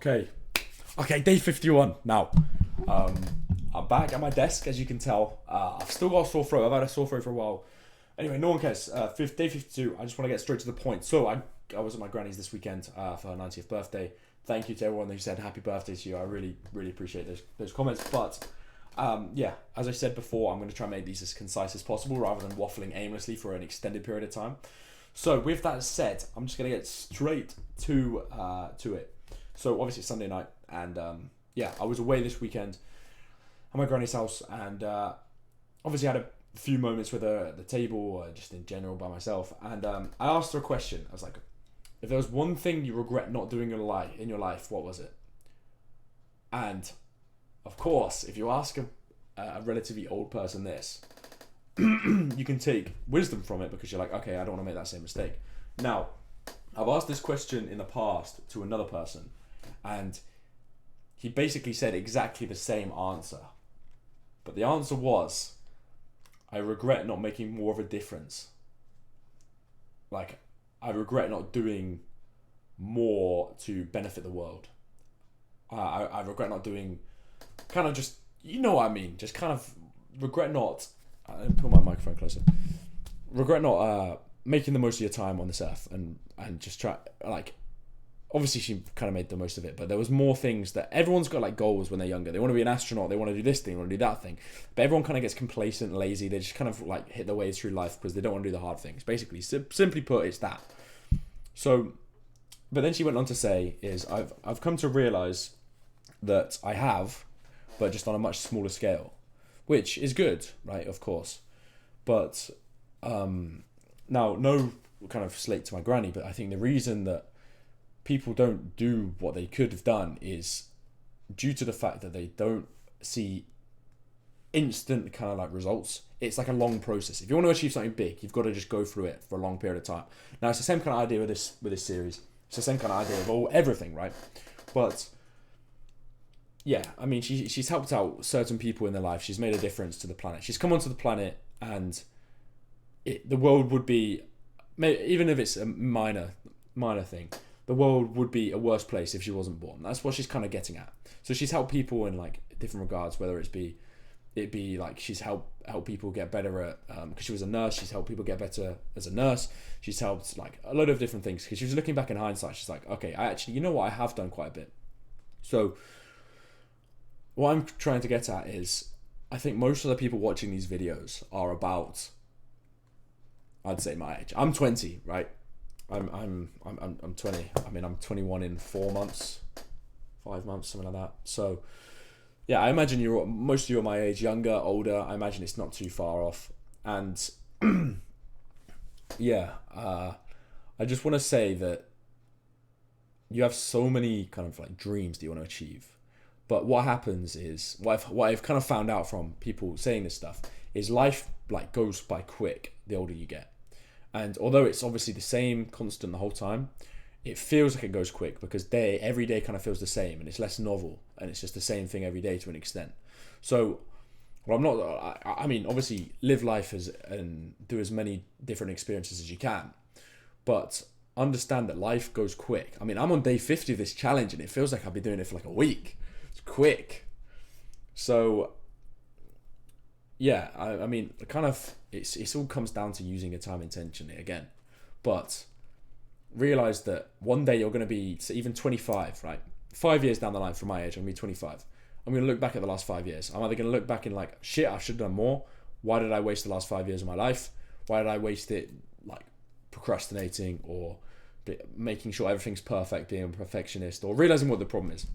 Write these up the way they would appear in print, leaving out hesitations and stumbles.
Okay. Okay, day 51 now. I'm back at my desk, as you can tell. I've still got a sore throat. I've had a sore throat for a while. Anyway, no one cares. Day 52, I just want to get straight to the point. So, I was at my granny's this weekend for her 90th birthday. Thank you to everyone who said happy birthday to you. I really, really appreciate those comments. But, yeah, as I said before, I'm going to try and make these as concise as possible rather than waffling aimlessly for an extended period of time. So, with that said, I'm just going to get straight to it. So, obviously, it's Sunday night, and yeah, I was away this weekend at my granny's house, and obviously had a few moments with her at the table, or just in general by myself. And I asked her a question. I was like, if there was one thing you regret not doing in your life, what was it? And of course, if you ask a relatively old person this, you can take wisdom from it, because you're like, okay, I don't want to make that same mistake. Now, I've asked this question in the past to another person, and he basically said exactly the same answer. But the answer was, I regret not making more of a difference. Like, I regret not doing more to benefit the world. I regret not doing, kind of just, you know what I mean, just kind of regret not, put my microphone closer, regret not making the most of your time on this earth, and just try, like, obviously she kind of made the most of it, but there was more things that everyone's got, like, goals when they're younger. They want to be an astronaut, they want to do this thing, they want to do that thing, but everyone kind of gets complacent and lazy. They just kind of like hit their way through life because they don't want to do the hard things. Basically, simply put, it's that. So, but then she went on to say, is I've come to realize that I have, but just on a much smaller scale, which is good, right? Of course, but now, no kind of slate to my granny, but I think the reason that people don't do what they could have done is due to the fact that they don't see instant kind of like results. It's like a long process. If you want to achieve something big, you've got to just go through it for a long period of time. Now, it's the same kind of idea with this series. It's the same kind of idea of everything, right? But yeah, I mean, she's helped out certain people in their life. She's made a difference to the planet. She's come onto the planet, and the world would be, even if it's a minor thing, the world would be a worse place if she wasn't born. That's what she's kind of getting at. So she's helped people in like different regards, whether it be like she's helped people get better at, because she was a nurse, she's helped people get better as a nurse. She's helped like a lot of different things, because she was looking back in hindsight, she's like, okay, I actually, you know what, I have done quite a bit. So what I'm trying to get at is, I think most of the people watching these videos are about, I'd say, my age. I'm 20, right? I'm 20. I mean, I'm 21 in 4 months, 5 months, something like that. So yeah, I imagine most of you are my age, younger, older. I imagine it's not too far off. And yeah, I just want to say that you have so many kind of like dreams that you want to achieve. But what happens is, what I've kind of found out from people saying this stuff is, life like goes by quick the older you get. And although it's obviously the same constant the whole time, it feels like it goes quick, because every day kind of feels the same, and it's less novel, and it's just the same thing every day to an extent. So, well, I mean, obviously live life and do as many different experiences as you can, but understand that life goes quick. I mean, I'm on day 50 of this challenge, and it feels like I've been doing it for like a week. It's quick. So yeah, I mean, kind of, it's all comes down to using your time intentionally again. But realize that one day you're going to be even 25, right? 5 years down the line from my age, I'm going to be 25. I'm going to look back at the last 5 years. I'm either going to look back and like, shit, I should have done more. Why did I waste the last 5 years of my life? Why did I waste it like procrastinating, or making sure everything's perfect, being a perfectionist, or realizing what the problem is,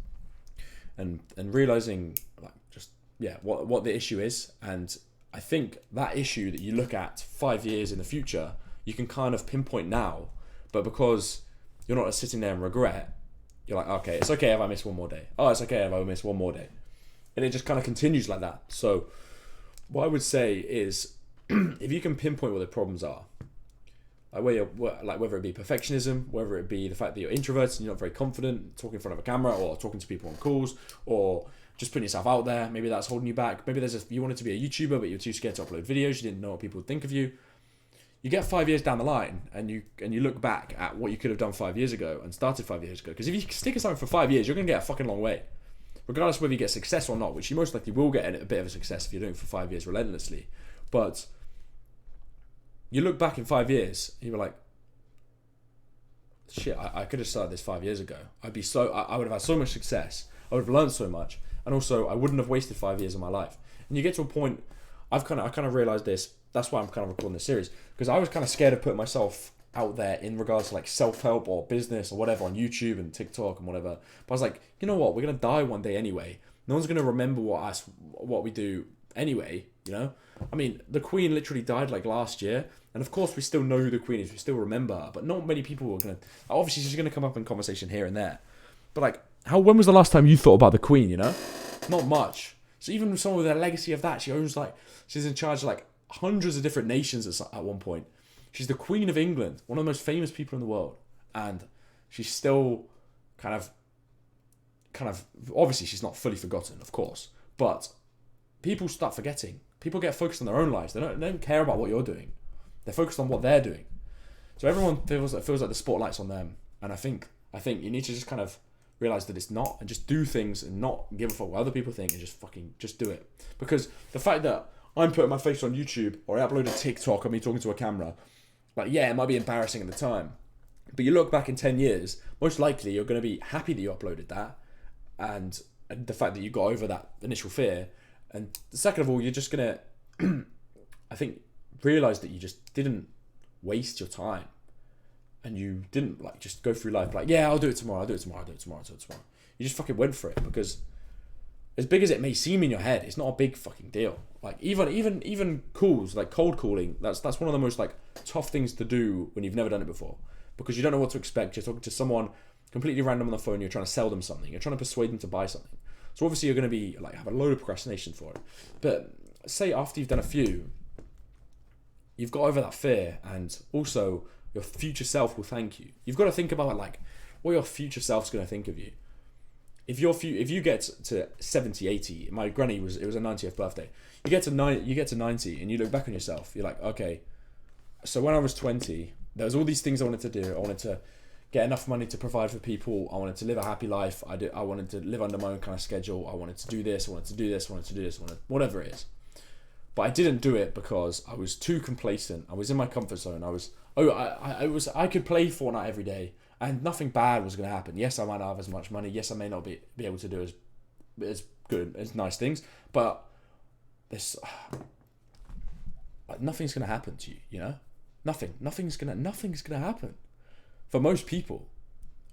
and realizing like just, yeah, what the issue is. And I think that issue that you look at 5 years in the future, you can kind of pinpoint now, but because you're not sitting there and regret, you're like, okay, it's okay if I miss one more day. Oh, it's okay if I miss one more day. And it just kind of continues like that. So what I would say is, if you can pinpoint what the problems are, like whether it be perfectionism, whether it be the fact that you're introverted and you're not very confident talking in front of a camera, or talking to people on calls, or just putting yourself out there, maybe that's holding you back. Maybe you wanted to be a YouTuber, but you're too scared to upload videos, you didn't know what people would think of you. you get 5 years down the line and you look back at what you could have done 5 years ago and started 5 years ago. Because if you stick at something for 5 years, you're going to get a fucking long way. Regardless of whether you get success or not, which you most likely will get a bit of a success if you're doing it for 5 years relentlessly. But you look back in 5 years, and you were like, shit, I could have started this 5 years ago. I would have had so much success. I would have learned so much. And also, I wouldn't have wasted 5 years of my life. And you get to a point, I kind of realized this. That's why I'm kind of recording this series, because I was kind of scared of putting myself out there in regards to like self-help or business or whatever on YouTube and TikTok and whatever. But I was like, you know what? We're gonna die one day anyway. No one's gonna remember what we do anyway. You know? I mean, the Queen literally died like last year, and of course we still know who the Queen is. We still remember her, but not many people are gonna. Obviously, she's gonna come up in conversation here and there. But like, when was the last time you thought about the Queen? You know? Not much. So even with some of the legacy of that, she's in charge of like hundreds of different nations at one point. She's the Queen of England, one of the most famous people in the world, and she's still kind of obviously she's not fully forgotten, of course, but people start forgetting. People get focused on their own lives. They don't care about what you're doing. They're focused on what they're doing. So everyone feels like the spotlight's on them, and I think you need to just kind of realize that it's not, and just do things and not give a fuck what other people think, and just do it. Because the fact that I'm putting my face on YouTube or I upload a TikTok of me talking to a camera, like, yeah, it might be embarrassing at the time, but you look back in 10 years, most likely you're going to be happy that you uploaded that, and the fact that you got over that initial fear. And second of all, you're just going to, I think, realize that you just didn't waste your time, and you didn't like just go through life like, yeah, I'll do it tomorrow. You just fucking went for it, because as big as it may seem in your head, it's not a big fucking deal. Like even calls, like cold calling, that's one of the most like tough things to do when you've never done it before, because you don't know what to expect. You're talking to someone completely random on the phone. You're trying to sell them something. You're trying to persuade them to buy something. So obviously you're going to be like have a load of procrastination for it. But say after you've done a few, you've got over that fear, and also your future self will thank you. You've got to think about like what your future self's going to think of you. If you get to 70, 80, my granny it was her 90th birthday. You get to 90 and you look back on yourself. You're like, okay, so when I was 20, there was all these things I wanted to do. I wanted to get enough money to provide for people. I wanted to live a happy life. I wanted to live under my own kind of schedule. I wanted to do this. I wanted to do this. I wanted to do this. Whatever it is. But I didn't do it because I was too complacent. I was in my comfort zone. I could play Fortnite every day, and nothing bad was going to happen. Yes, I might not have as much money. Yes, I may not be able to do as good, as nice things. But this, like, nothing's going to happen to you. You know, nothing's gonna happen. For most people,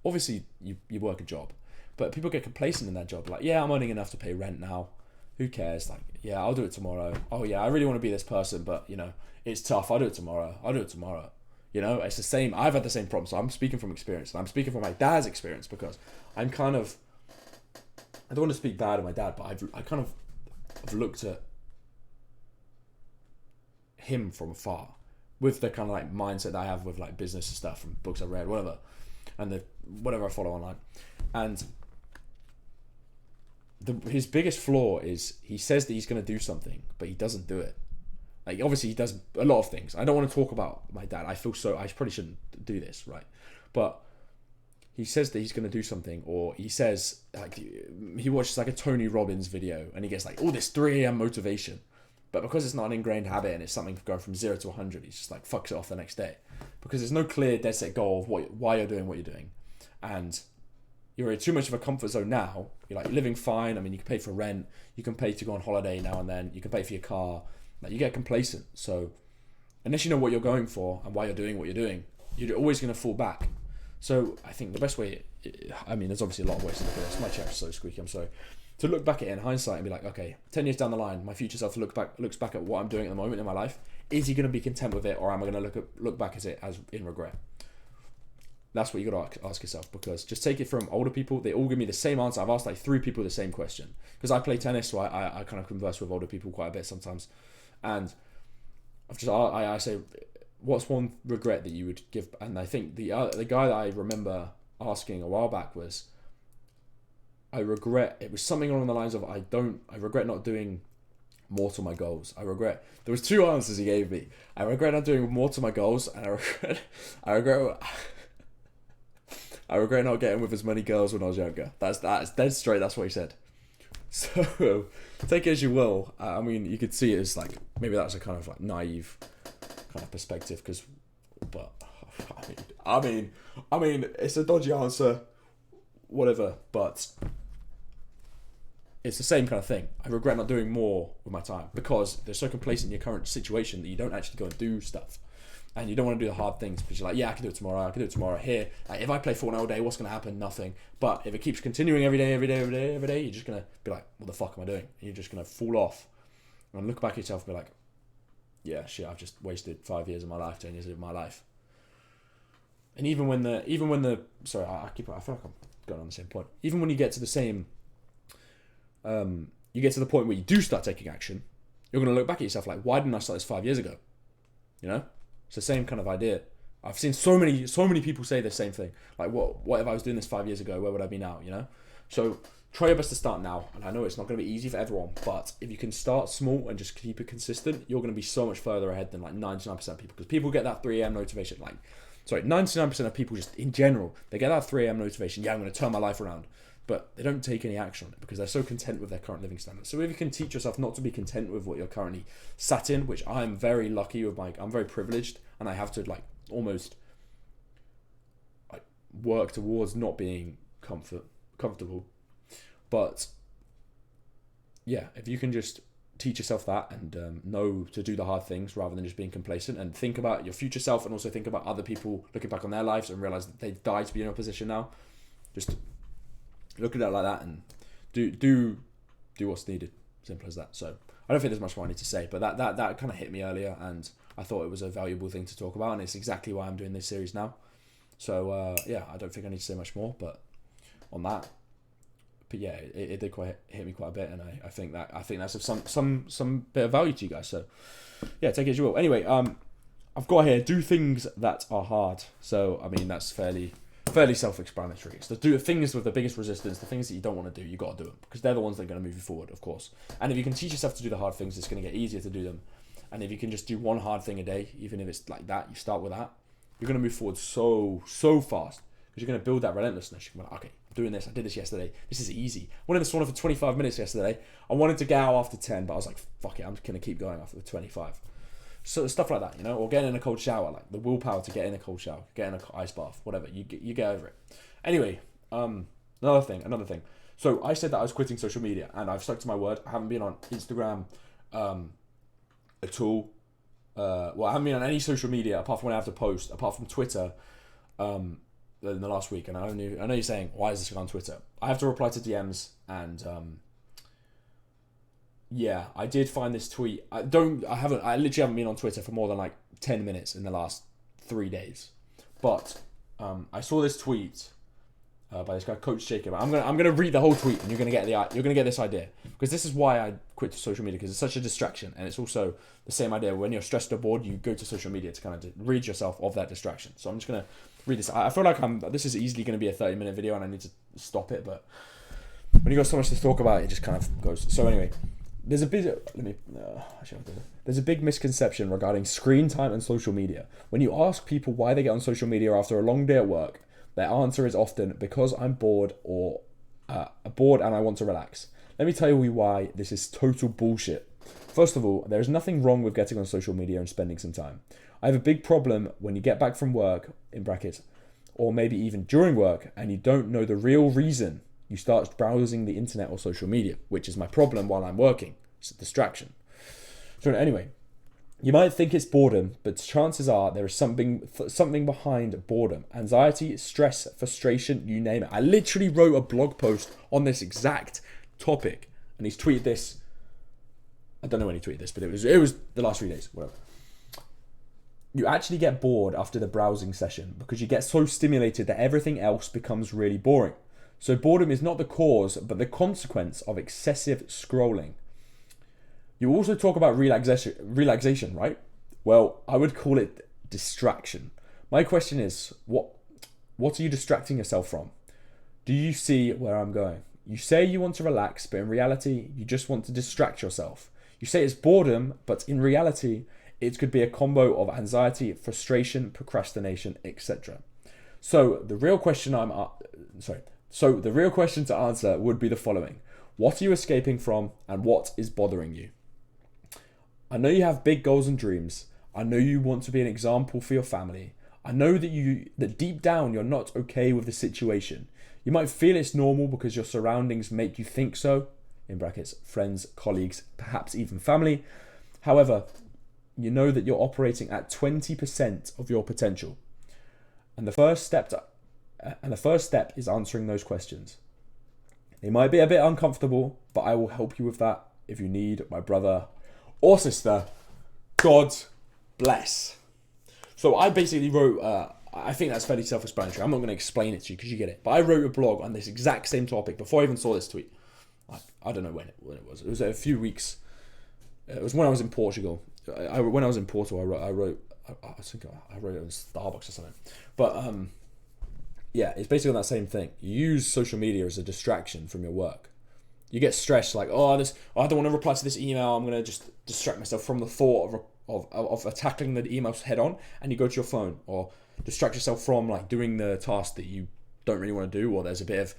obviously you work a job, but people get complacent in that job. Like, yeah, I'm earning enough to pay rent now. Who cares? Like, yeah, I'll do it tomorrow. Oh yeah, I really want to be this person, but you know, it's tough. I'll do it tomorrow. You know, it's the same. I've had the same problem. So I'm speaking from experience, and I'm speaking from my dad's experience, because I don't want to speak bad of my dad, but I've looked at him from afar with the kind of like mindset that I have with like business and stuff from books I've read, whatever, and whatever I follow online. And his biggest flaw is he says that he's going to do something, but he doesn't do it. Like, obviously he does a lot of things. I don't want to talk about my dad. I probably shouldn't do this, right? But he says that he's going to do something, or he says, like, he watches like a Tony Robbins video and he gets like all this 3 a.m. motivation. But because it's not an ingrained habit and it's something going from 0 to 100, he's just like fucks it off the next day. Because there's no clear dead set goal of why you're doing what you're doing. And you're in too much of a comfort zone now. You're like living fine. I mean, you can pay for rent. You can pay to go on holiday now and then. You can pay for your car. Like, you get complacent. So unless you know what you're going for and why you're doing what you're doing, you're always going to fall back. So I think the best way, I mean, there's obviously a lot of ways to look at this. My chair is so squeaky, I'm sorry. To look back at it in hindsight and be like, okay, 10 years down the line, my future self looks back at what I'm doing at the moment in my life. Is he going to be content with it, or am I going to look back at it as in regret? That's what you got to ask yourself, because just take it from older people. They all give me the same answer. I've asked like 3 people the same question, because I play tennis, so I kind of converse with older people quite a bit sometimes. And I say, what's one regret that you would give? And I think the guy that I remember asking a while back was, it was something along the lines of, I regret not doing more to my goals. I regret. There was two answers he gave me. I regret not doing more to my goals, and I regret I regret not getting with as many girls when I was younger. That's dead straight. That's what he said. So take it as you will. I mean, you could see it as like maybe that's a kind of like naive kind of perspective, but I mean, it's a dodgy answer, whatever. But it's the same kind of thing. I regret not doing more with my time because they're so complacent in your current situation that you don't actually go and do stuff. And you don't want to do the hard things because you're like, yeah, I can do it tomorrow. Here, like, if I play Fortnite all day, what's going to happen? Nothing. But if it keeps continuing every day, you're just going to be like, what the fuck am I doing? And you're just going to fall off and look back at yourself and be like, yeah, shit, I've just wasted 5 years of my life, 10 years of my life. And even when the sorry, I feel like I'm going on the same point. Even when you get to the same, you get to the point where you do start taking action, you're going to look back at yourself like, why didn't I start this 5 years ago? You know? It's the same kind of idea. I've seen so many people say the same thing. Like, what if I was doing this 5 years ago? Where would I be now? You know. So try your best to start now. And I know it's not going to be easy for everyone, but if you can start small and just keep it consistent, you're going to be so much further ahead than like 99% of people. Because people get that 3 a.m. motivation. 99% of people just in general, they get that 3 a.m. motivation. Yeah, I'm going to turn my life around. But they don't take any action on it because they're so content with their current living standards. So if you can teach yourself not to be content with what you're currently sat in, which I'm very lucky with, I'm very privileged, and I have to like almost like work towards not being comfortable. But yeah, if you can just teach yourself that and know to do the hard things rather than just being complacent, and think about your future self and also think about other people looking back on their lives and realize that they've died to be in a position now, just look at it like that and do what's needed. Simple as that. So I don't think there's much more I need to say, but that kind of hit me earlier, and I thought it was a valuable thing to talk about, and it's exactly why I'm doing this series now. So yeah, I don't think I need to say much more, but on that. But yeah, it did hit me quite a bit, and I think that's of some bit of value to you guys. So yeah, take it as you will. Anyway, I've got here, do things that are hard. So I mean, that's fairly self-explanatory. It's the things with the biggest resistance, the things that you don't want to do, you got to do them because they're the ones that are going to move you forward, of course. And if you can teach yourself to do the hard things, it's going to get easier to do them. And if you can just do one hard thing a day, even if it's like that, you start with that, you're going to move forward so fast because you're going to build that relentlessness. You're going to be like, okay, I'm doing this. I did this yesterday. This is easy. I went in the sauna for 25 minutes yesterday. I wanted to get out after 10, but I was like, fuck it, I'm just going to keep going after the 25. So stuff like that, you know, or getting in a cold shower, like the willpower to get in a cold shower, get in an ice bath, whatever, you get over it. Anyway, another thing. So I said that I was quitting social media, and I've stuck to my word. I haven't been on Instagram at all. Well, I haven't been on any social media apart from when I have to post, apart from Twitter, in the last week. And I know you're saying, why is this on Twitter? I have to reply to DMs, and yeah, I did find this tweet. I literally haven't been on Twitter for more than like 10 minutes in the last 3 days. But I saw this tweet by this guy, Coach Jacob. I'm gonna read the whole tweet, and you're gonna get this idea, because this is why I quit social media, because it's such a distraction, and it's also the same idea. When you're stressed or bored, you go to social media to kind of rid yourself of that distraction. So I'm just gonna read this. I feel like this is easally gonna be a 30-minute video, and I need to stop it. But when you got so much to talk about, it just kind of goes. So anyway. There's a big misconception regarding screen time and social media. When you ask people why they get on social media after a long day at work, their answer is often because I'm bored or bored and I want to relax. Let me tell you why this is total bullshit. First of all, there is nothing wrong with getting on social media and spending some time. I have a big problem when you get back from work, in brackets, or maybe even during work, and you don't know the real reason. You start browsing the internet or social media, which is my problem while I'm working. It's a distraction. So anyway, you might think it's boredom, but chances are there is something behind boredom. Anxiety, stress, frustration, you name it. I literally wrote a blog post on this exact topic, and he's tweeted this. I don't know when he tweeted this, but it was the last 3 days, whatever. You actually get bored after the browsing session because you get so stimulated that everything else becomes really boring. So boredom is not the cause, but the consequence of excessive scrolling. You also talk about relaxation, right? Well, I would call it distraction. My question is, what are you distracting yourself from? Do you see where I'm going? You say you want to relax, but in reality, you just want to distract yourself. You say it's boredom, but in reality, it could be a combo of anxiety, frustration, procrastination, etc. So the real question the real question to answer would be the following: what are you escaping from, and what is bothering you? I know you have big goals and dreams. I know you want to be an example for your family. I know that deep down you're not okay with the situation. You might feel it's normal because your surroundings make you think so, in brackets, friends, colleagues, perhaps even family. However, you know that you're operating at 20% of your potential. And the first step is answering those questions. They might be a bit uncomfortable, but I will help you with that if you need, my brother or sister. God bless. So I basically wrote, I think that's fairly self-explanatory. I'm not going to explain it to you because you get it. But I wrote a blog on this exact same topic before I even saw this tweet. I don't know when it was. It was a few weeks. It was when I was in Portugal. When I was in Porto, I wrote it on Starbucks or something. But yeah, it's basically on that same thing. You use social media as a distraction from your work. You get stressed like, I don't want to reply to this email. I'm gonna just distract myself from the thought of tackling the emails head on, and you go to your phone, or distract yourself from like doing the task that you don't really want to do, or there's a bit of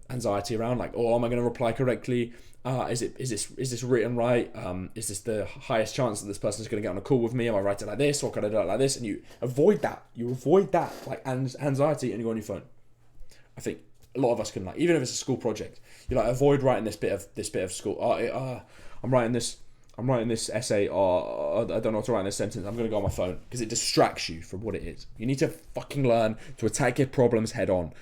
anxiety around like, am I going to reply correctly? Is this written right? Is this the highest chance that this person is going to get on a call with me? Am I writing like this, or can I do it like this? And you avoid that. Like anxiety, and you go on your phone. I think a lot of us can, like, even if it's a school project, you like avoid writing this bit of school. I'm writing this essay, or I don't know how to write in this sentence. I'm going to go on my phone, because it distracts you from what it is. You need to fucking learn to attack your problems head on.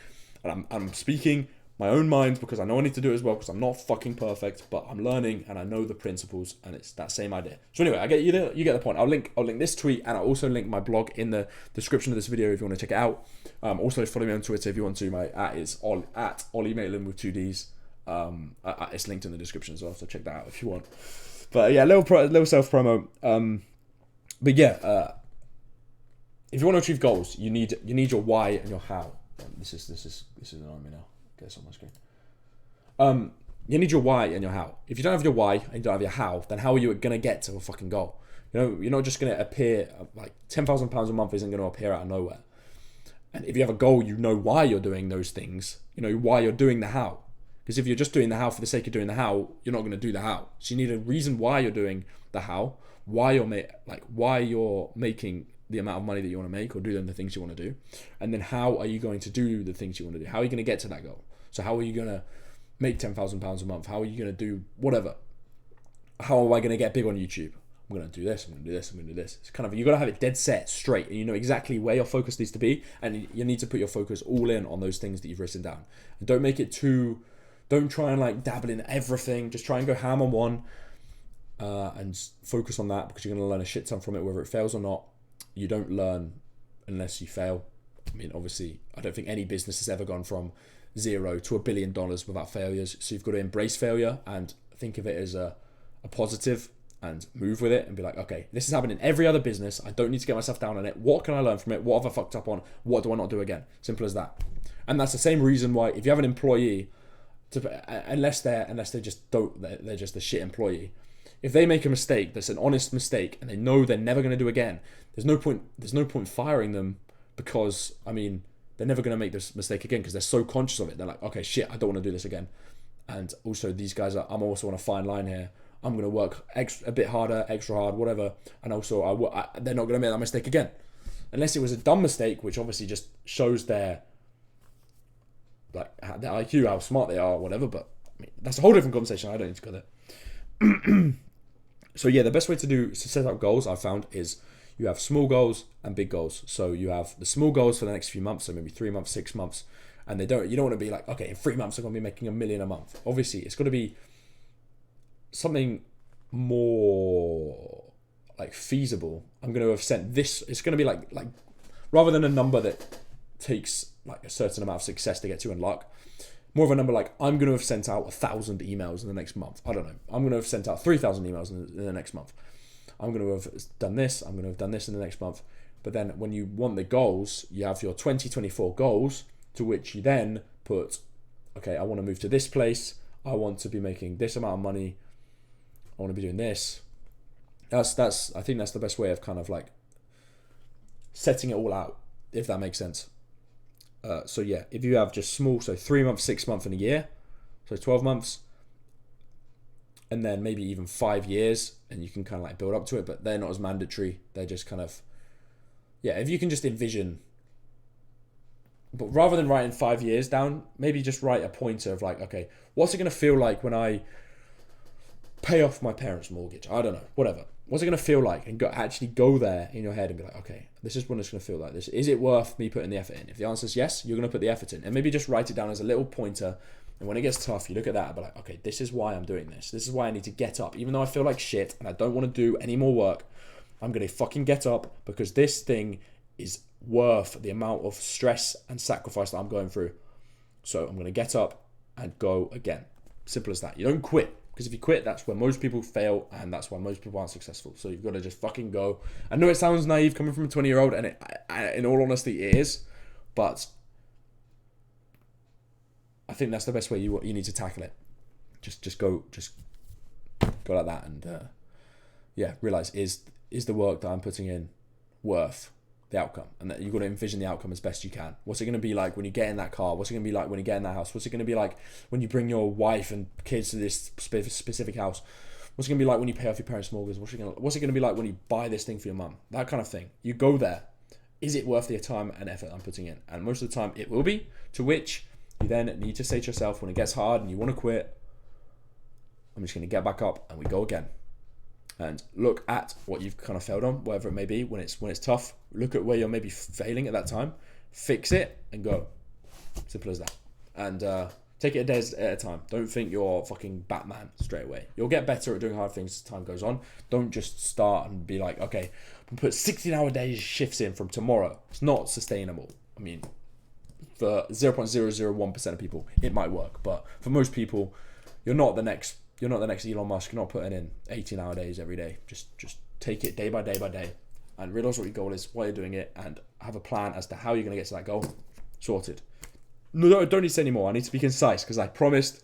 And I'm speaking my own mind, because I know I need to do it as well, because I'm not fucking perfect, but I'm learning and I know the principles, and it's that same idea. So anyway, you get the point. I'll link this tweet, and I'll also link my blog in the description of this video if you want to check it out. Also follow me on Twitter if you want to. My @ is at Ollie Maitland with 2 Ds. It's linked in the description as well, so check that out if you want. But yeah, little self promo. But yeah, if you want to achieve goals, you need your why and your how. This is annoying me now. Get this on my screen. You need your why and your how. If you don't have your why and you don't have your how, then how are you gonna get to a fucking goal? You know, you're not just gonna appear like £10,000 a month isn't gonna appear out of nowhere. And if you have a goal, you know why you're doing those things. You know why you're doing the how. Because if you're just doing the how for the sake of doing the how, you're not going to do the how. So you need a reason why you're doing the how, why you're making the amount of money that you want to make, or doing the things you want to do, and then how are you going to do the things you want to do? How are you going to get to that goal? So how are you going to make £10,000 a month? How are you going to do whatever? How am I going to get big on YouTube? I'm going to do this, I'm going to do this, I'm going to do this. It's kind of, you got to have it dead set, straight, and you know exactly where your focus needs to be, and you need to put your focus all in on those things that you've written down. And don't try and like dabble in everything. Just try and go ham on one, and focus on that, because you're going to learn a shit ton from it, whether it fails or not. You don't learn unless you fail. I mean, obviously, I don't think any business has ever gone from 0 to $1 billion without failures. So you've got to embrace failure and think of it as a positive, and move with it and be like, okay, this is happening in every other business. I don't need to get myself down on it. What can I learn from it? What have I fucked up on? What do I not do again? Simple as that. And that's the same reason why if you have an employee, unless they're just a shit employee. If they make a mistake that's an honest mistake and they know they're never going to do again, there's no point firing them, because I mean they're never going to make this mistake again, because they're so conscious of it. They're like, okay, shit, I don't want to do this again. And also these guys I'm also on a fine line here. I'm going to work a bit harder, extra hard, whatever. And also they're not going to make that mistake again, unless it was a dumb mistake, which obviously just shows their IQ, how smart they are, whatever. But I mean, that's a whole different conversation. I don't need to go there. So yeah, the best way to set up goals, I've found, is you have small goals and big goals. So you have the small goals for the next few months, so maybe 3 months, 6 months, and you don't want to be like, okay, in 3 months I'm going to be making $1 million a month. Obviously, it's got to be something more like feasible. I'm going to have sent this. It's going to be like rather than a number that takes like a certain amount of success to get to and luck, more of a number like, I'm going to have sent out 1,000 emails in the next month. I don't know. I'm going to have sent out 3,000 emails in the next month. I'm going to have done this. I'm going to have done this in the next month. But then when you want the goals, you have your 2024 goals, to which you then put, okay, I want to move to this place. I want to be making this amount of money. I want to be doing this. I think that's the best way of kind of like setting it all out, if that makes sense. So yeah, if you have just small, so 3 months, 6 months, and a year, so 12 months, and then maybe even 5 years, and you can kind of like build up to it, but they're not as mandatory. They're just kind of, yeah, if you can just envision, but rather than writing 5 years down, maybe just write a pointer of like, okay, what's it going to feel like when I pay off my parents' mortgage? I don't know, whatever. What's it going to feel like? And actually go there in your head and be like, okay, this is what it's going to feel like. This is it worth me putting the effort in? If the answer is yes, you're going to put the effort in, and maybe just write it down as a little pointer. And when it gets tough, you look at that and be like, okay, this is why I'm doing this. This is why I need to get up. Even though I feel like shit and I don't want to do any more work, I'm going to fucking get up because this thing is worth the amount of stress and sacrifice that I'm going through. So I'm going to get up and go again. Simple as that. You don't quit, because if you quit, that's where most people fail, and that's why most people aren't successful. So you've got to just fucking go. I know it sounds naive coming from a 20-year-old, and in all honesty, it is, but I think that's the best way you need to tackle it. Just go like that, and realize is the work that I'm putting in worth the outcome, and that you've got to envision the outcome as best you can. What's it going to be like when you get in that car? What's it going to be like when you get in that house? What's it going to be like when you bring your wife and kids to this specific house? What's it going to be like when you pay off your parents' mortgage? What's it going to be like when you buy this thing for your mum? That kind of thing. You go there. Is it worth the time and effort I'm putting in? And most of the time it will be, to which you then need to say to yourself, when it gets hard and you want to quit, I'm just going to get back up and we go again. And look at what you've kind of failed on, whatever it may be. When it's tough, look at where you're maybe failing at that time, fix it, and go. Simple as that. And take it a day at a time. Don't think you're fucking Batman straight away. You'll get better at doing hard things as time goes on. Don't just start and be like, okay, we'll put 16-hour days shifts in from tomorrow. It's not sustainable. I mean, for 0.001% of people, it might work, but for most people, you're not the next Elon Musk. You're not putting in 18-hour days every day. Just take it day by day by day, and realize what your goal is, why you're doing it, and have a plan as to how you're going to get to that goal. Sorted. No, don't need to say any more. I need to be concise, because I promised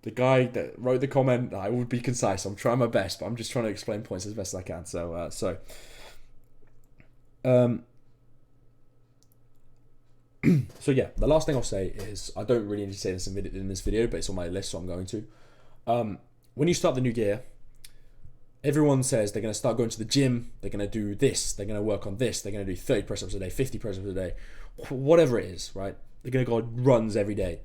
the guy that wrote the comment that I would be concise. I'm trying my best, but I'm just trying to explain points as best as I can. So yeah, the last thing I'll say is, I don't really need to say this in this video, but it's on my list, so I'm going to. When you start the new year, everyone says they're going to start going to the gym, they're going to do this, they're going to work on this, they're going to do 30 press-ups a day, 50 press-ups a day, whatever it is, right? They're going to go on runs every day.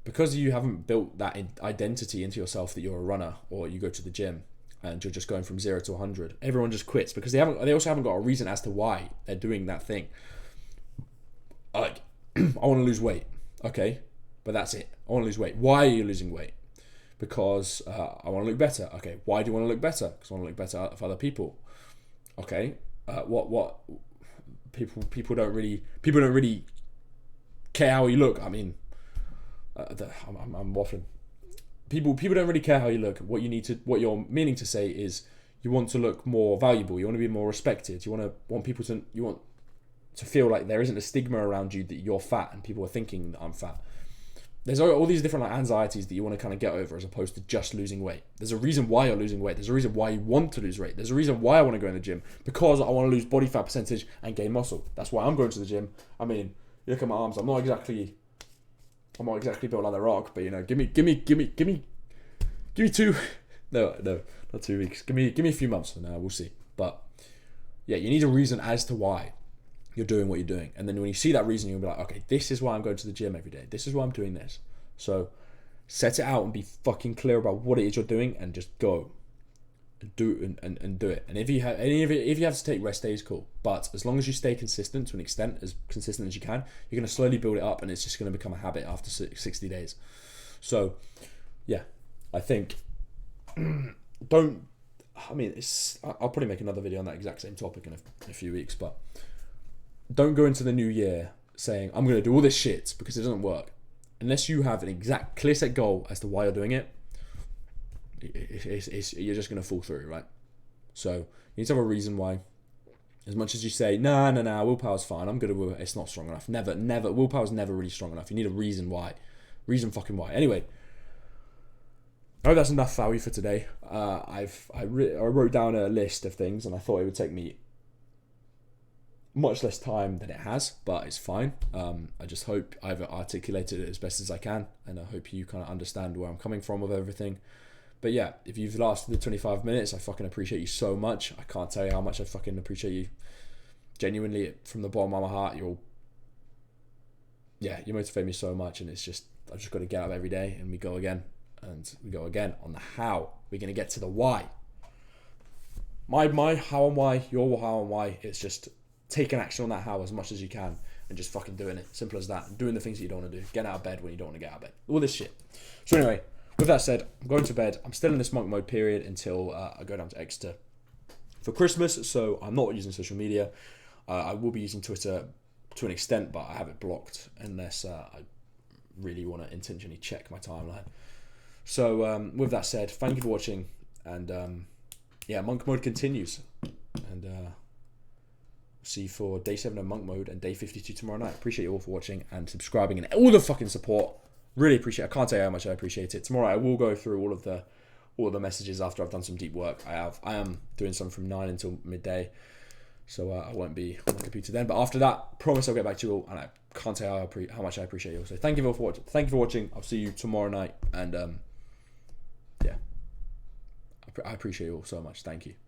Because you haven't built that identity into yourself that you're a runner, or you go to the gym and you're just going from 0 to 100, everyone just quits because they also haven't got a reason as to why they're doing that thing. Like, I want to lose weight. Okay, but that's it. I want to lose weight. Why are you losing weight? Because I want to look better. Okay, why do you want to look better? Because I want to look better for other people. Okay, what people don't really care how you look. I mean, I'm waffling. People don't really care how you look. What you're meaning to say is you want to look more valuable. You want to be more respected. You want people to feel like there isn't a stigma around you that you're fat and people are thinking that I'm fat. There's all these different anxieties that you want to kind of get over, as opposed to just losing weight. There's a reason why you're losing weight. There's a reason why you want to lose weight. There's a reason why I want to go in the gym, because I want to lose body fat percentage and gain muscle. That's why I'm going to the gym. I mean, you look at my arms. I'm not exactly built like The Rock, but give me 2. No, not 2 weeks. Give me a few months, and we'll see. But yeah, you need a reason as to why you're doing what you're doing. And then when you see that reason, you'll be like, okay, this is why I'm going to the gym every day. This is why I'm doing this. So set it out and be fucking clear about what it is you're doing, and just go and do it. And if you have to take rest days, cool. But as long as you stay consistent to an extent, as consistent as you can, you're going to slowly build it up, and it's just going to become a habit after 60 days. So yeah, I think I'll probably make another video on that exact same topic in a few weeks, but don't go into the new year saying, I'm going to do all this shit, because it doesn't work. Unless you have an exact clear set goal as to why you're doing it, you're just going to fall through, right? So you need to have a reason why. As much as you say, nah, willpower's fine, I'm good at willpower, it's not strong enough. Never, willpower's never really strong enough. You need a reason why. Reason fucking why. Anyway, I hope that's enough value for today. I wrote down a list of things, and I thought it would take me much less time than it has, but it's fine. I just hope I've articulated it as best as I can, and I hope you kind of understand where I'm coming from with everything. But yeah, if you've lasted the 25 minutes, I fucking appreciate you so much. I can't tell you how much I fucking appreciate you. Genuinely, from the bottom of my heart, you motivate me so much, and it's just, I've just got to get up every day, and we go again. And we go again on the how. We're going to get to the why. My how and why, your how and why, it's just taking action on that how as much as you can and just fucking doing it. Simple as that. Doing the things that you don't want to do. Getting out of bed when you don't want to get out of bed. All this shit. So anyway, with that said, I'm going to bed. I'm still in this monk mode period until I go down to Exeter for Christmas. So I'm not using social media. I will be using Twitter to an extent, but I have it blocked unless I really want to intentionally check my timeline. So with that said, thank you for watching, and monk mode continues, and see you for day 7 of monk mode and day 52 tomorrow night. Appreciate you all for watching and subscribing and all the fucking support. Really appreciate it. I can't tell you how much I appreciate it. Tomorrow I will go through all of the messages after I've done some deep work. I am doing some from 9 until midday, so I won't be on my computer then. But after that, promise I'll get back to you all, and I can't tell you how much I appreciate you all. So thank you all for watching. Thank you for watching. I'll see you tomorrow night, and I appreciate you all so much. Thank you.